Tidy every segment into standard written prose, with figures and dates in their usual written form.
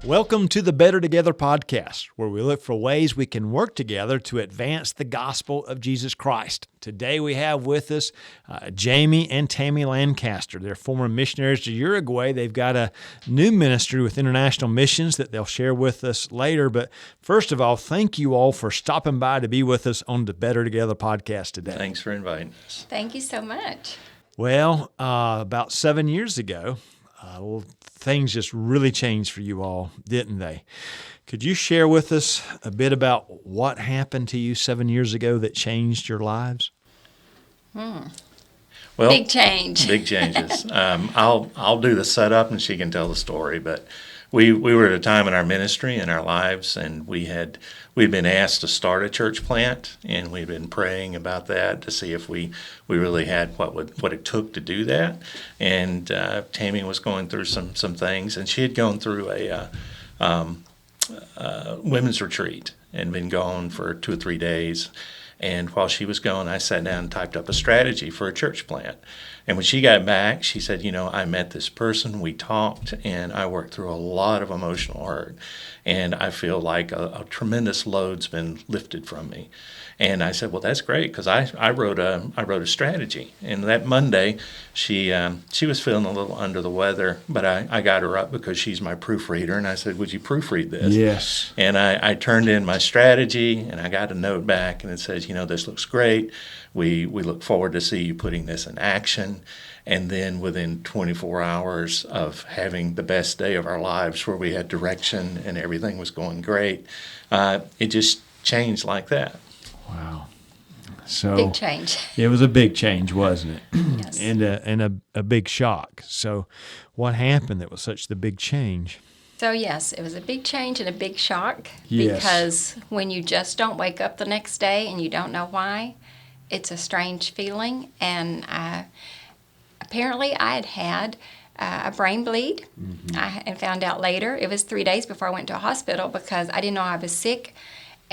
Welcome to the Better Together podcast, where we look for ways we can work together to advance the gospel of Jesus Christ. Today we have with us Jaimie and Tammy Lancaster. They're former missionaries to Uruguay. They've got a new ministry with international missions that they'll share with us later. But first of all, thank you all for stopping by to be with us on the Better Together podcast today. Thanks for inviting us. Thank you so much. Well, about 7 years ago, things just really changed for you all, didn't they? Could you share with us a bit about what happened to you 7 years ago that changed your lives? Well, Big change. Big changes. I'll do the setup and she can tell the story. But we were at a time in our ministry and our lives, and we'd been asked to start a church plant, and we'd been praying about that to see if we really had what it took to do that. And Tammy was going through some things, and she had gone through a women's retreat and been gone for 2 or 3 days. And while she was gone, I sat down and typed up a strategy for a church plant. And when she got back, she said, I met this person, we talked, and I worked through a lot of emotional hurt. And I feel like a tremendous load's been lifted from me. And I said, well, that's great, because I wrote a strategy. And that Monday, she was feeling a little under the weather, but I got her up because she's my proofreader, and I said, would you proofread this? Yes. And I turned in my strategy, and I got a note back, and it says, this looks great. We look forward to see you putting this in action. And then within 24 hours of having the best day of our lives, where we had direction and everything was going great, it just changed like that. Wow. So Big change. It was a big change, wasn't it? Yes. And a big shock. So what happened that was such the big change? So yes, it was a big change and a big shock. Yes. Because when you just don't wake up the next day and you don't know why, it's a strange feeling. And apparently I had a brain bleed. Mm-hmm. I found out later. It was 3 days before I went to a hospital because I didn't know I was sick,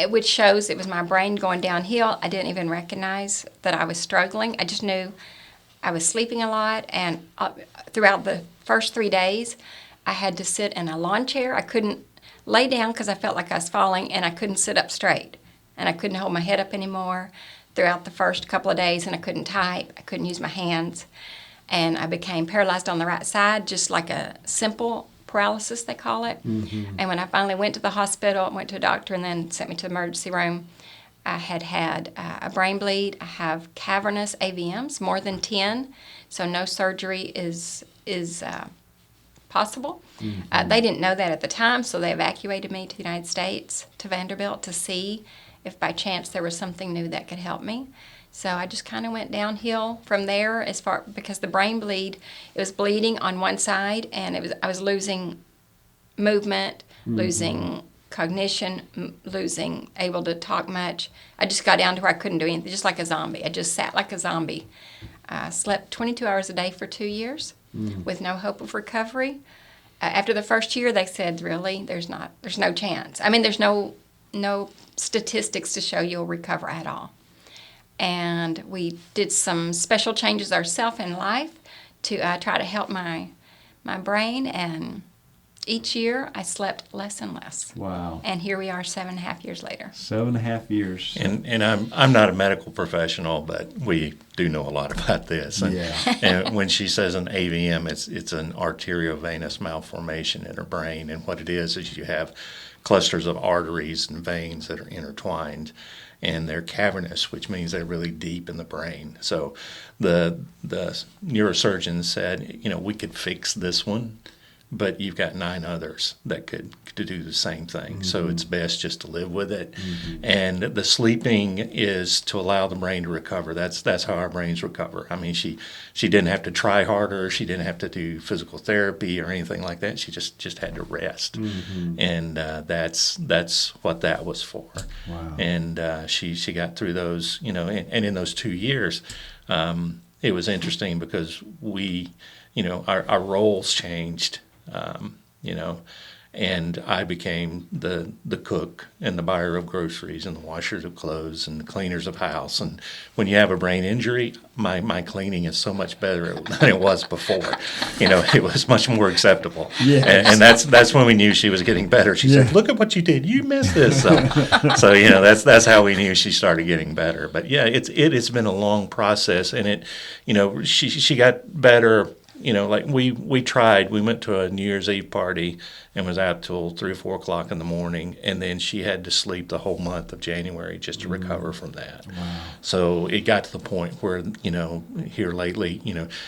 which shows it was my brain going downhill. I didn't even recognize that I was struggling. I just knew I was sleeping a lot. And throughout the first 3 days, I had to sit in a lawn chair. I couldn't lay down because I felt like I was falling, and I couldn't sit up straight. And I couldn't hold my head up anymore throughout the first couple of days, and I couldn't type. I couldn't use my hands. And I became paralyzed on the right side, just like a simple paralysis, they call it. Mm-hmm. And when I finally went to the hospital, went to a doctor, and then sent me to the emergency room, I had a brain bleed. I have cavernous AVMs, more than 10, so no surgery is possible. Mm-hmm. They didn't know that at the time, so they evacuated me to the United States, to Vanderbilt, to see if by chance there was something new that could help me. So I just kind of went downhill from there because the brain bleed, it was bleeding on one side, and I was losing movement, mm-hmm. losing cognition, losing able to talk much. I just got down to where I couldn't do anything, just like a zombie. I just sat like a zombie. I slept 22 hours a day for 2 years. Mm-hmm. with no hope of recovery. After the first year, they said, really, there's no chance. I mean, there's no statistics to show you'll recover at all. And we did some special changes ourselves in life to try to help my brain, and each year I slept less and less. Wow. And here we are 7.5 years later. 7.5 years. And I'm not a medical professional, but we do know a lot about this. And, yeah. And when she says an AVM, it's an arteriovenous malformation in her brain. And what it is you have clusters of arteries and veins that are intertwined, and they're cavernous, which means they're really deep in the brain. So the neurosurgeon said, we could fix this one, but you've got 9 others that could do the same thing. Mm-hmm. So it's best just to live with it. Mm-hmm. And the sleeping is to allow the brain to recover. That's how our brains recover. I mean, she didn't have to try harder. She didn't have to do physical therapy or anything like that. She just had to rest. Mm-hmm. And that's what that was for. Wow. And she got through those, and in those 2 years, it was interesting because we, our roles changed. and I became the cook and the buyer of groceries and the washers of clothes and the cleaners of house. And when you have a brain injury, my cleaning is so much better than it was before. It was much more acceptable. Yes. And that's when we knew she was getting better. She said, "Look at what you did. You missed this." So that's how we knew she started getting better. But yeah, it has been a long process, and she got better. Like we tried. We went to a New Year's Eve party and was out till 3 or 4 o'clock in the morning, and then she had to sleep the whole month of January just to recover from that. Wow. So it got to the point where here lately,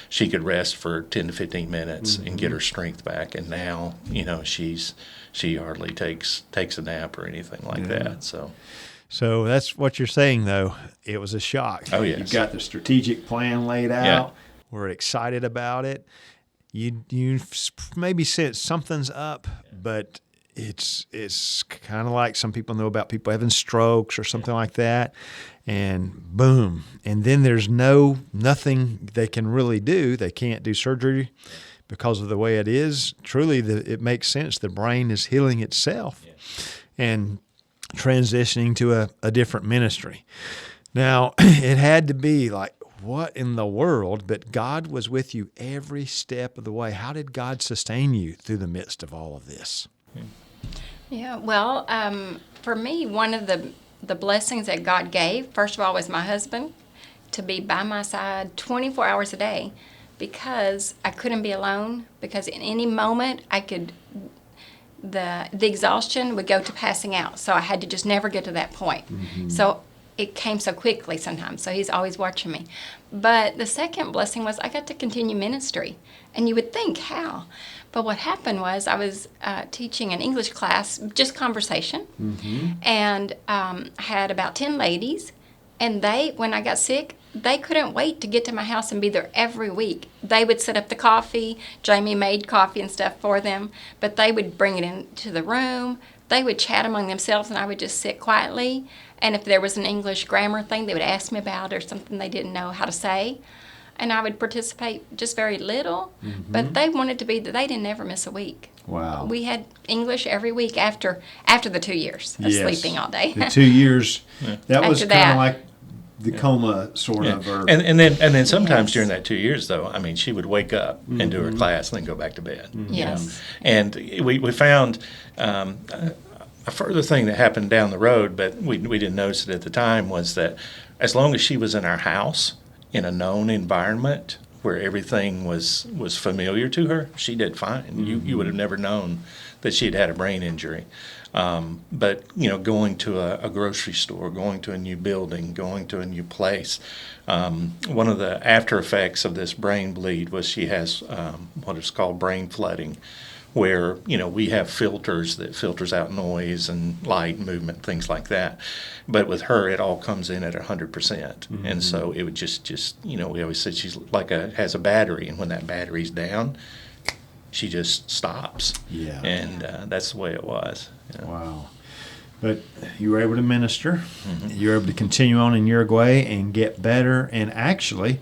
she could rest for 10 to 15 minutes and get her strength back, and now she hardly takes a nap or anything like that. So that's what you're saying, though. It was a shock. Oh, yes. You've got the strategic plan laid out. Yeah. We're excited about it. You maybe sense something's up, but it's kind of like some people know about people having strokes or something like that, and boom, and then there's nothing they can really do. They can't do surgery because of the way it is. Truly, it makes sense. The brain is healing itself and transitioning to a different ministry. Now, it had to be like, what in the world? But God was with you every step of the way. How did God sustain you through the midst of all of this? Yeah, well, for me, one of the blessings that God gave, first of all, was my husband to be by my side 24 hours a day, because I couldn't be alone, because in any moment the exhaustion would go to passing out. So I had to just never get to that point. So it came so quickly sometimes, so he's always watching me. But the second blessing was I got to continue ministry. And you would think, how? But what happened was I was teaching an English class, just conversation, and had about 10 ladies, and when I got sick, they couldn't wait to get to my house and be there every week. They would set up the coffee. Jaimie made coffee and stuff for them, but they would bring it into the room. They would chat among themselves, and I would just sit quietly. And if there was an English grammar thing, they would ask me about, or something they didn't know how to say. And I would participate just very little, but they wanted to be, they didn't ever miss a week. Wow. We had English every week after the 2 years of sleeping all day. The 2 years, that was After kind that. of like the coma sort of. Or, and then sometimes during that 2 years, though, I mean, she would wake up and do her class and then go back to bed. Yes. And we found a further thing that happened down the road, but we didn't notice it at the time, was that as long as she was in our house in a known environment where everything was familiar to her, she did fine. You would have never known that she'd had a brain injury. But going to a grocery store, going to a new building, going to a new place, one of the after effects of this brain bleed was she has what is called brain flooding, where we have filters that filters out noise and light, movement, things like that. But with her, it all comes in at 100%, and so it would just we always said she's like has a battery, and when that battery's down, she just stops. Yeah. And that's the way it was. Wow. But you were able to minister. You were able to continue on in Uruguay and get better. And actually,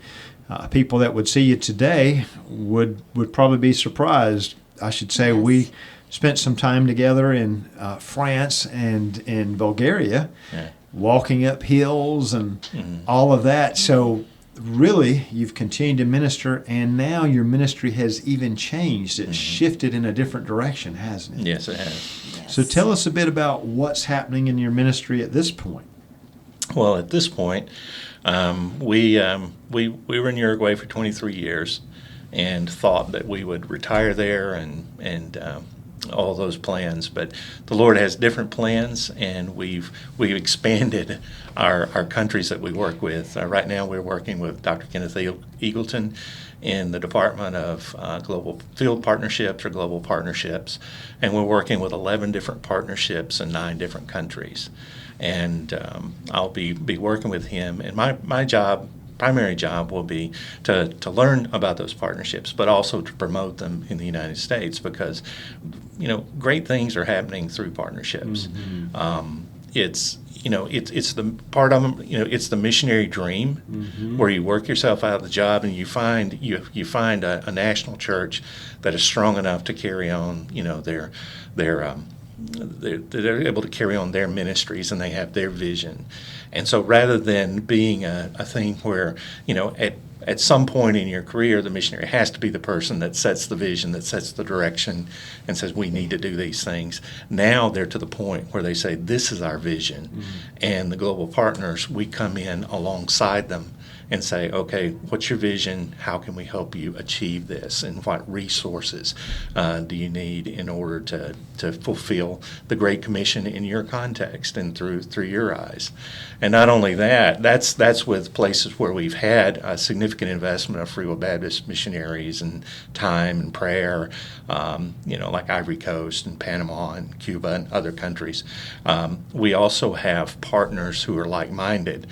people that would see you today would probably be surprised. I should say we spent some time together in France and in Bulgaria, walking up hills and all of that. So really, you've continued to minister, and now your ministry has even changed. It's shifted in a different direction, hasn't it? Yes, it has. Yes. So tell us a bit about what's happening in your ministry at this point. Well, at this point, we were in Uruguay for 23 years and thought that we would retire there and all those plans. But the Lord has different plans, and we've expanded our countries that we work with. Right now we're working with Dr. Kenneth Eagleton in the Department of Global Field Partnerships or Global Partnerships, and we're working with 11 different partnerships in 9 different countries. And I'll be working with him, and my primary job will be to learn about those partnerships, but also to promote them in the United States, because great things are happening through partnerships. it's the part of them. It's the missionary dream, where you work yourself out of the job and you find a national church that is strong enough to carry on. They're able to carry on their ministries, and they have their vision. And so rather than being a thing where, at some point in your career, the missionary has to be the person that sets the vision, that sets the direction, and says, we need to do these things. Now they're to the point where they say, this is our vision. And the global partners, we come in alongside them and say, okay, what's your vision? How can we help you achieve this? And what resources do you need in order to fulfill the Great Commission in your context and through your eyes? And not only that, that's with places where we've had a significant investment of Free Will Baptist missionaries and time and prayer, like Ivory Coast and Panama and Cuba and other countries. We also have partners who are like-minded,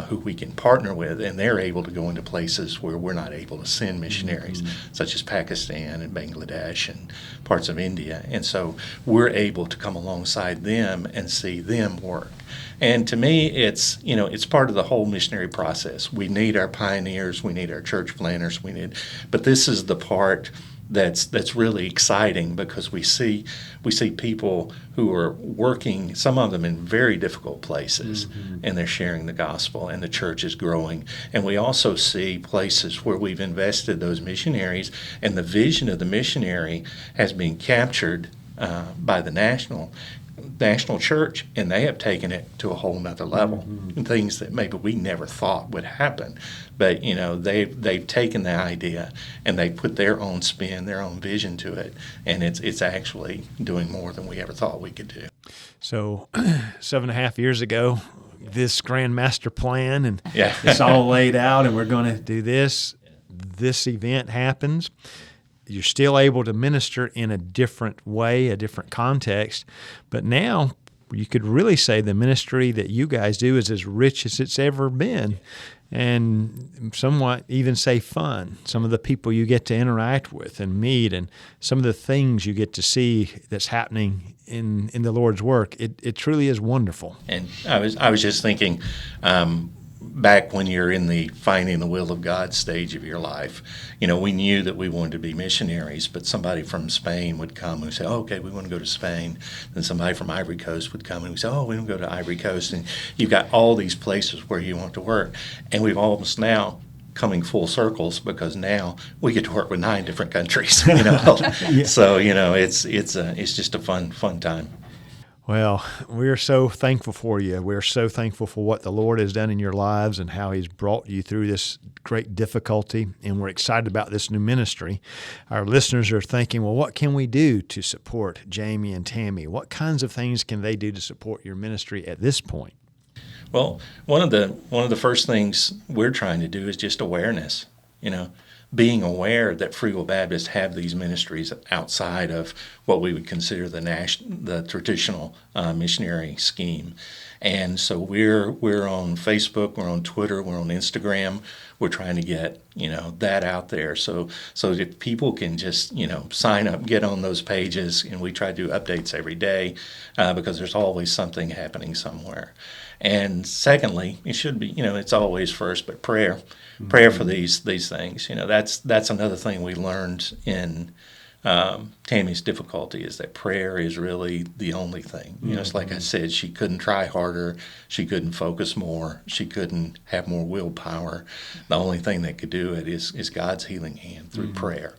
who we can partner with, and they're able to go into places where we're not able to send missionaries, such as Pakistan and Bangladesh and parts of India. And so we're able to come alongside them and see them work. And to me, it's part of the whole missionary process. We need our pioneers, we need our church planners, but this is the part that's really exciting, because we see people who are working, some of them in very difficult places, and they're sharing the gospel, and the church is growing. And we also see places where we've invested those missionaries, and the vision of the missionary has been captured by the national church, and they have taken it to a whole nother level, and things that maybe we never thought would happen. But they've taken the idea and they put their own spin, their own vision to it, and it's actually doing more than we ever thought we could do. So 7.5 years ago, this grand master plan, and Yeah. it's all laid out, and we're going to do this. This event happens. You're still able to minister in a different way, a different context. But now you could really say the ministry that you guys do is as rich as it's ever been, and somewhat even say fun. Some of the people you get to interact with and meet, and some of the things you get to see that's happening in the Lord's work, it truly is wonderful. And I was just thinking, back when you're in the finding the will of God stage of your life, we knew that we wanted to be missionaries, but somebody from Spain would come and say, oh, okay, we want to go to Spain. Then somebody from Ivory Coast would come and we say, oh, we want to go to Ivory Coast. And you've got all these places where you want to work. And we've almost now coming full circles, because now we get to work with 9 different countries. So, it's just a fun time. Well, we're so thankful for you. We're so thankful for what the Lord has done in your lives and how He's brought you through this great difficulty, and we're excited about this new ministry. Our listeners are thinking, well, what can we do to support Jaimie and Tammy? What kinds of things can they do to support your ministry at this point? Well, one of the first things we're trying to do is just awareness, being aware that Free Will Baptists have these ministries outside of what we would consider the traditional missionary scheme. And so we're on Facebook, we're on Twitter, we're on Instagram. We're trying to get that out there, so that people can just sign up, get on those pages, and we try to do updates every day, because there's always something happening somewhere. And secondly, it should be it's always first, but prayer for these things. That's another thing we learned in Tammy's difficulty, is that prayer is really the only thing. It's like I said, she couldn't try harder, she couldn't focus more, she couldn't have more willpower. The only thing that could do it is God's healing hand through prayer.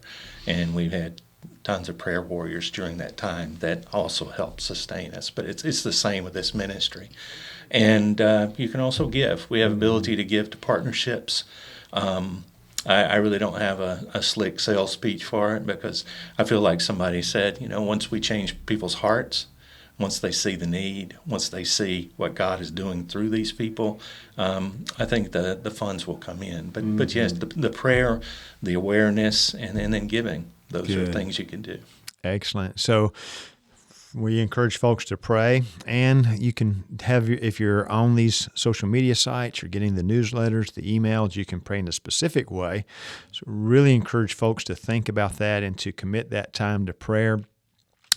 And we've had tons of prayer warriors during that time that also helped sustain us. But it's the same with this ministry. And you can also give. We have ability to give to partnerships. I really don't have a slick sales speech for it, because I feel like somebody said, once we change people's hearts, once they see the need, once they see what God is doing through these people, I think the funds will come in. But yes, the prayer, the awareness, and then giving, those are things you can do. Excellent. So we encourage folks to pray, and you can have, if you're on these social media sites, you're getting the newsletters, the emails, you can pray in a specific way. So really encourage folks to think about that and to commit that time to prayer.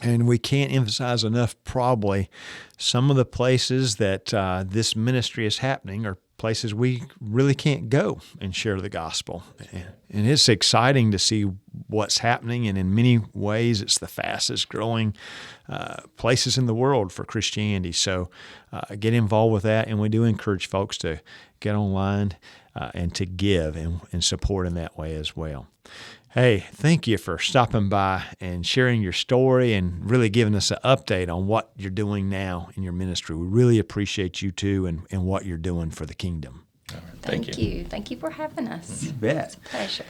And we can't emphasize enough probably some of the places that this ministry is happening are places we really can't go and share the gospel. And it's exciting to see what's happening, and in many ways it's the fastest growing places in the world for Christianity. So get involved with that, and we do encourage folks to get online and to give and support in that way as well. Hey, thank you for stopping by and sharing your story and really giving us an update on what you're doing now in your ministry. We really appreciate you too and what you're doing for the kingdom. All right, Thank you. Thank you for having us. You bet. It's a pleasure.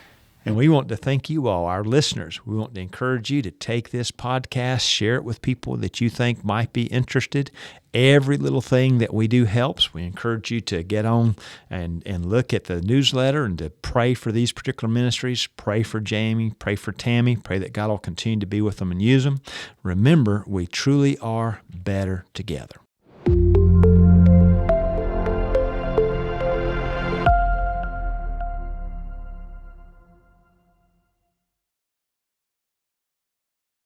And we want to thank you all, our listeners. We want to encourage you to take this podcast, share it with people that you think might be interested. Every little thing that we do helps. We encourage you to get on and look at the newsletter and to pray for these particular ministries. Pray for Jaimie, pray for Tammy, pray that God will continue to be with them and use them. Remember, we truly are better together.